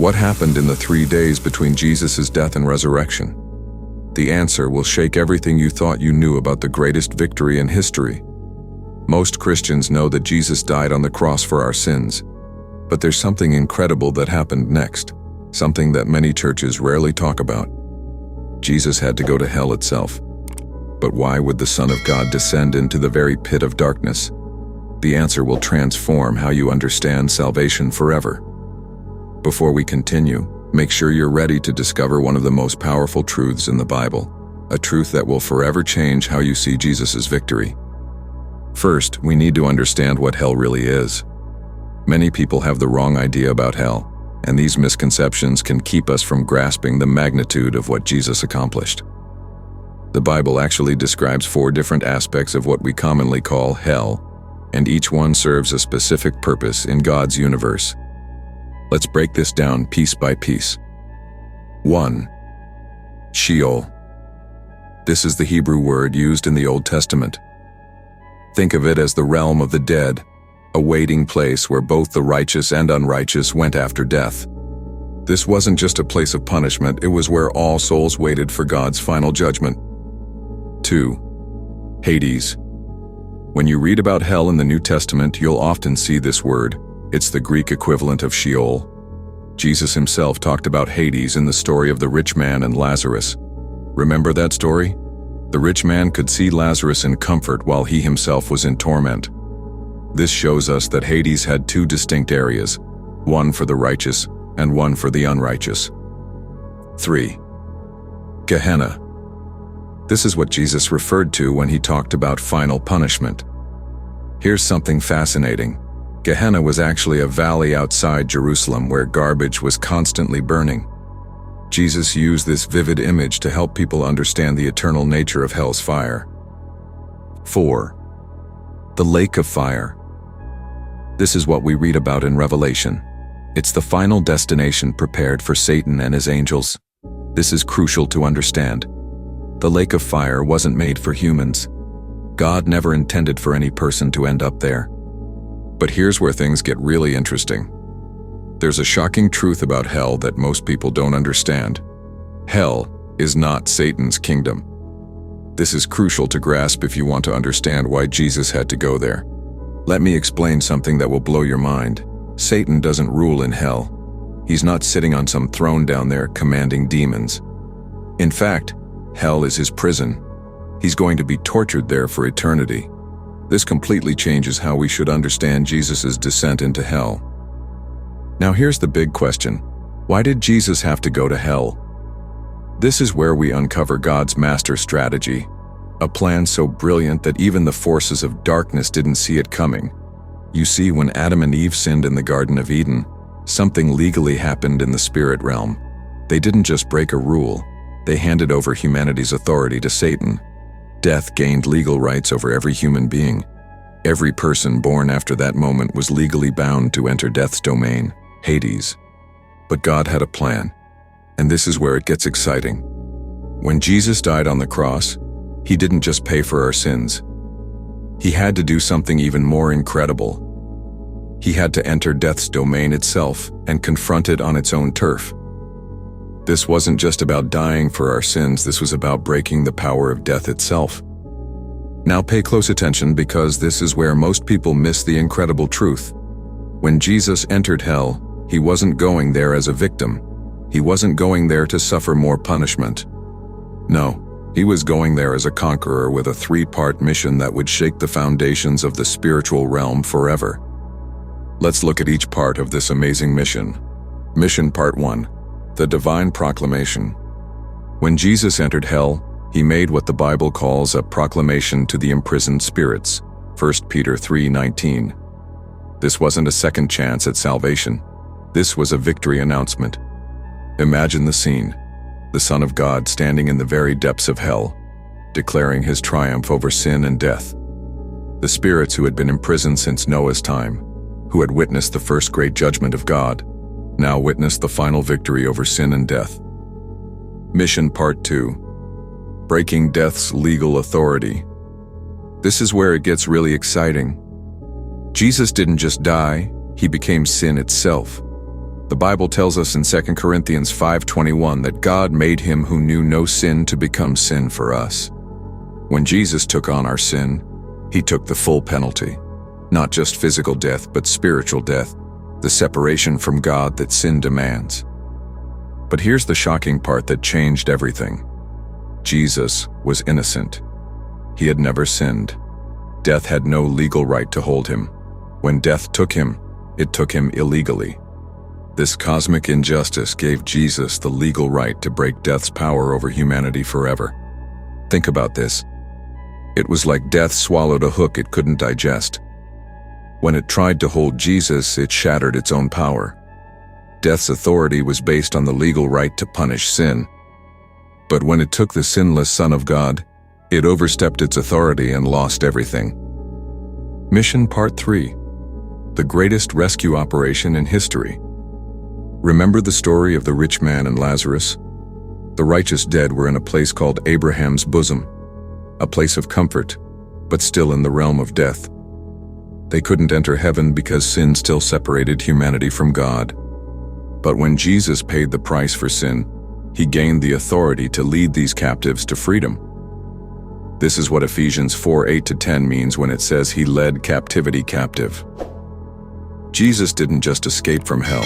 What happened in the 3 days between Jesus' death and resurrection? The answer will shake everything you thought you knew about the greatest victory in history. Most Christians know that Jesus died on the cross for our sins, but there's something incredible that happened next, something that many churches rarely talk about. Jesus had to go to hell itself. But why would the Son of God descend into the very pit of darkness? The answer will transform how you understand salvation forever. Before we continue, make sure you're ready to discover one of the most powerful truths in the Bible, a truth that will forever change how you see Jesus' victory. First, we need to understand what hell really is. Many people have the wrong idea about hell, and these misconceptions can keep us from grasping the magnitude of what Jesus accomplished. The Bible actually describes 4 different aspects of what we commonly call hell, and each one serves a specific purpose in God's universe. Let's break this down piece by piece. 1. Sheol. This is the Hebrew word used in the Old Testament. Think of it as the realm of the dead, a waiting place where both the righteous and unrighteous went after death. This wasn't just a place of punishment, it was where all souls waited for God's final judgment. 2. Hades. When you read about hell in the New Testament, you'll often see this word. It's the Greek equivalent of Sheol. Jesus himself talked about Hades in the story of the rich man and Lazarus. Remember that story? The rich man could see Lazarus in comfort while he himself was in torment. This shows us that Hades had 2 distinct areas, one for the righteous and one for the unrighteous. 3. Gehenna. This is what Jesus referred to when he talked about final punishment. Here's something fascinating. Gehenna was actually a valley outside Jerusalem where garbage was constantly burning. Jesus used this vivid image to help people understand the eternal nature of hell's fire. 4. The lake of fire. This is what we read about in Revelation. It's the final destination prepared for Satan and his angels. This is crucial to understand. The lake of fire wasn't made for humans. God never intended for any person to end up there. But here's where things get really interesting. There's a shocking truth about hell that most people don't understand. Hell is not Satan's kingdom. This is crucial to grasp if you want to understand why Jesus had to go there. Let me explain something that will blow your mind. Satan doesn't rule in hell. He's not sitting on some throne down there commanding demons. In fact, hell is his prison. He's going to be tortured there for eternity. This completely changes how we should understand Jesus' descent into hell. Now here's the big question. Why did Jesus have to go to hell? This is where we uncover God's master strategy, a plan so brilliant that even the forces of darkness didn't see it coming. You see, when Adam and Eve sinned in the Garden of Eden, something legally happened in the spirit realm. They didn't just break a rule, they handed over humanity's authority to Satan. Death gained legal rights over every human being. Every person born after that moment was legally bound to enter death's domain, Hades. But God had a plan, and this is where it gets exciting. When Jesus died on the cross, he didn't just pay for our sins. He had to do something even more incredible. He had to enter death's domain itself and confront it on its own turf. This wasn't just about dying for our sins, this was about breaking the power of death itself. Now pay close attention, because this is where most people miss the incredible truth. When Jesus entered hell, he wasn't going there as a victim. He wasn't going there to suffer more punishment. No, he was going there as a conqueror with a 3-part mission that would shake the foundations of the spiritual realm forever. Let's look at each part of this amazing mission. Mission Part 1. The Divine Proclamation. When Jesus entered hell, he made what the Bible calls a proclamation to the imprisoned spirits, 1 Peter 3:19. This wasn't a second chance at salvation. This was a victory announcement. Imagine the scene, the Son of God standing in the very depths of hell, declaring his triumph over sin and death. The spirits who had been imprisoned since Noah's time, who had witnessed the first great judgment of God, now witnessed the final victory over sin and death. Mission Part 2. Breaking death's legal authority. This is where it gets really exciting. Jesus didn't just die, he became sin itself. The Bible tells us in 2 Corinthians 5:21 that God made him who knew no sin to become sin for us. When Jesus took on our sin, he took the full penalty. Not just physical death, but spiritual death, the separation from God that sin demands. But here's the shocking part that changed everything. Jesus was innocent. He had never sinned. Death had no legal right to hold him. When death took him, it took him illegally. This cosmic injustice gave Jesus the legal right to break death's power over humanity forever. Think about this. It was like death swallowed a hook it couldn't digest. When it tried to hold Jesus, it shattered its own power. Death's authority was based on the legal right to punish sin. But when it took the sinless Son of God, it overstepped its authority and lost everything. Mission Part 3: The greatest rescue operation in history. Remember the story of the rich man and Lazarus? The righteous dead were in a place called Abraham's bosom, a place of comfort, but still in the realm of death. They couldn't enter heaven because sin still separated humanity from God. But when Jesus paid the price for sin, he gained the authority to lead these captives to freedom. This is what Ephesians 4:8-10 means when it says he led captivity captive. Jesus didn't just escape from hell.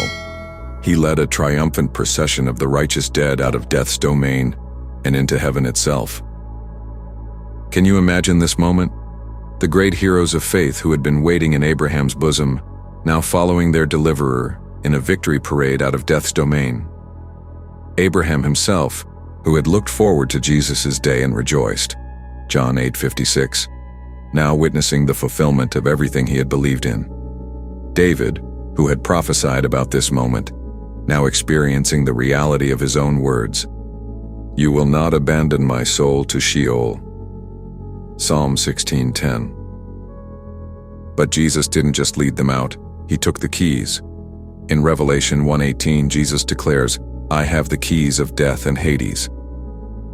He led a triumphant procession of the righteous dead out of death's domain and into heaven itself. Can you imagine this moment? The great heroes of faith who had been waiting in Abraham's bosom, now following their deliverer in a victory parade out of death's domain. Abraham himself, who had looked forward to Jesus' day and rejoiced, John 8:56, now witnessing the fulfillment of everything he had believed in. David, who had prophesied about this moment, now experiencing the reality of his own words, "You will not abandon my soul to Sheol." Psalm 16:10. But Jesus didn't just lead them out, he took the keys. In Revelation 1:18, Jesus declares, "I have the keys of death and Hades."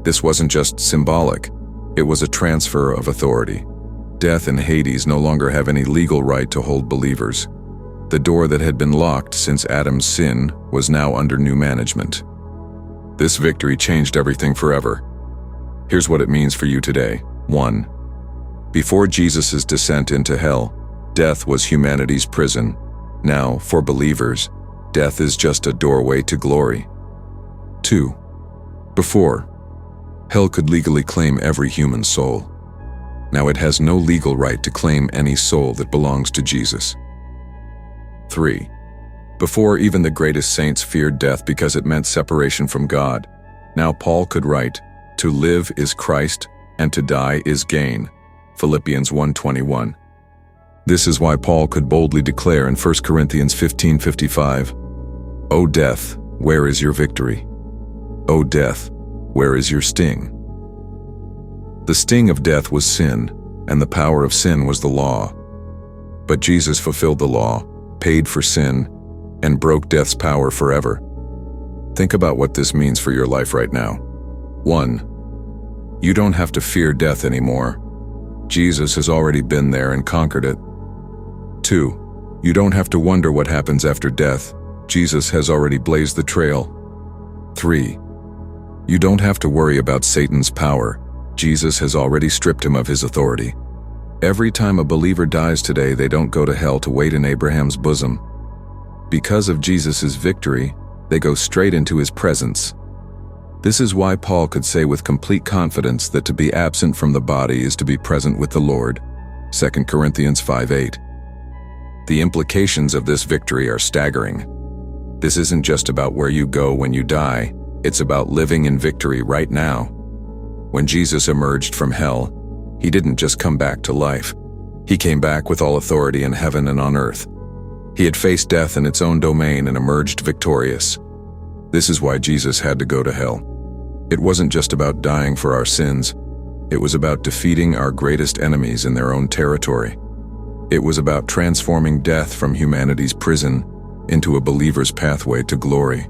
This wasn't just symbolic, it was a transfer of authority. Death and Hades no longer have any legal right to hold believers. The door that had been locked since Adam's sin was now under new management. This victory changed everything forever. Here's what it means for you today. 1. Before Jesus' descent into hell, death was humanity's prison. Now, for believers, death is just a doorway to glory. 2. Before, hell could legally claim every human soul. Now it has no legal right to claim any soul that belongs to Jesus. 3. Before, even the greatest saints feared death because it meant separation from God. Now Paul could write, "To live is Christ, and to die is gain." Philippians 1:21. This is why Paul could boldly declare in 1 Corinthians 15:55, "O death, where is your victory? O death, where is your sting?" The sting of death was sin, and the power of sin was the law. But Jesus fulfilled the law, paid for sin, and broke death's power forever. Think about what this means for your life right now. 1. You don't have to fear death anymore. Jesus has already been there and conquered it. 2. You don't have to wonder what happens after death. Jesus has already blazed the trail. 3. You don't have to worry about Satan's power. Jesus has already stripped him of his authority. Every time a believer dies today, they don't go to hell to wait in Abraham's bosom. Because of Jesus' victory, they go straight into his presence. This is why Paul could say with complete confidence that to be absent from the body is to be present with the Lord. 2 Corinthians 5:8. The implications of this victory are staggering. This isn't just about where you go when you die, it's about living in victory right now. When Jesus emerged from hell, he didn't just come back to life. He came back with all authority in heaven and on earth. He had faced death in its own domain and emerged victorious. This is why Jesus had to go to hell. It wasn't just about dying for our sins. It was about defeating our greatest enemies in their own territory. It was about transforming death from humanity's prison into a believer's pathway to glory.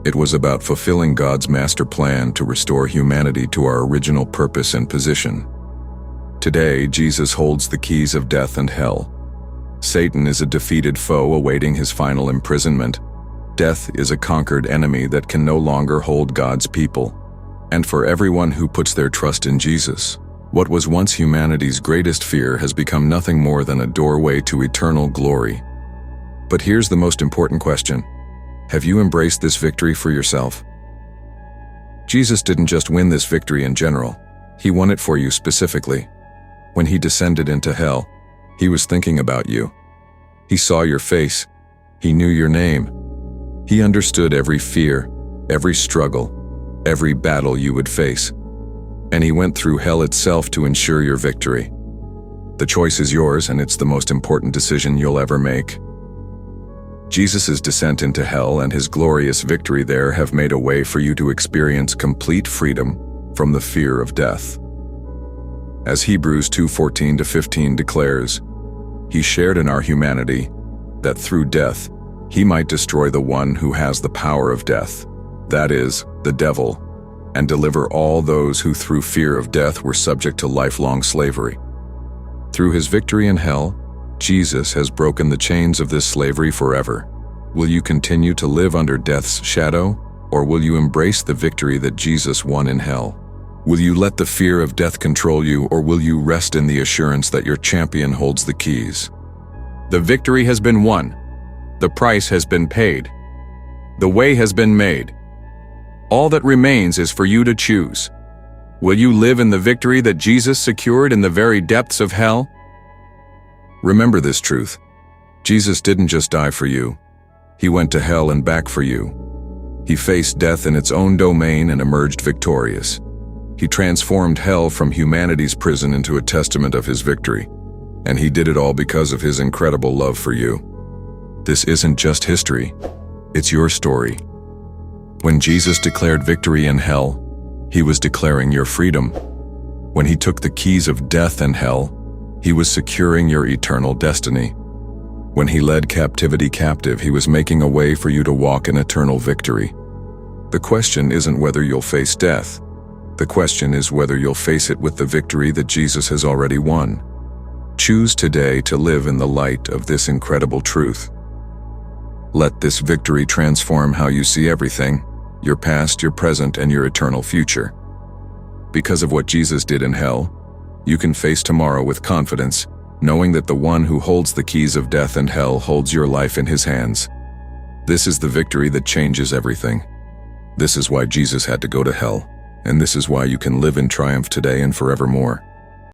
It was about fulfilling God's master plan to restore humanity to our original purpose and position. Today, Jesus holds the keys of death and hell. Satan is a defeated foe awaiting his final imprisonment. Death is a conquered enemy that can no longer hold God's people. And for everyone who puts their trust in Jesus, what was once humanity's greatest fear has become nothing more than a doorway to eternal glory. But here's the most important question. Have you embraced this victory for yourself? Jesus didn't just win this victory in general. He won it for you specifically. When he descended into hell, he was thinking about you. He saw your face. He knew your name. He understood every fear, every struggle, every battle you would face. And he went through hell itself to ensure your victory. The choice is yours, and it's the most important decision you'll ever make. Jesus' descent into hell and his glorious victory there have made a way for you to experience complete freedom from the fear of death. As Hebrews 2:14-15 declares, he shared in our humanity, that through death he might destroy the one who has the power of death, that is, the devil, and deliver all those who through fear of death were subject to lifelong slavery. Through his victory in hell, Jesus has broken the chains of this slavery forever. Will you continue to live under death's shadow, or will you embrace the victory that Jesus won in hell? Will you let the fear of death control you, or will you rest in the assurance that your champion holds the keys? The victory has been won. The price has been paid. The way has been made. All that remains is for you to choose. Will you live in the victory that Jesus secured in the very depths of hell? Remember this truth. Jesus didn't just die for you. He went to hell and back for you. He faced death in its own domain and emerged victorious. He transformed hell from humanity's prison into a testament of his victory. And he did it all because of his incredible love for you. This isn't just history. It's your story. When Jesus declared victory in hell, he was declaring your freedom. When he took the keys of death and hell, he was securing your eternal destiny. When he led captivity captive, he was making a way for you to walk in eternal victory. The question isn't whether you'll face death. The question is whether you'll face it with the victory that Jesus has already won. Choose today to live in the light of this incredible truth. Let this victory transform how you see everything, your past, your present, and your eternal future. Because of what Jesus did in hell, you can face tomorrow with confidence, knowing that the one who holds the keys of death and hell holds your life in his hands. This is the victory that changes everything. This is why Jesus had to go to hell, and this is why you can live in triumph today and forevermore.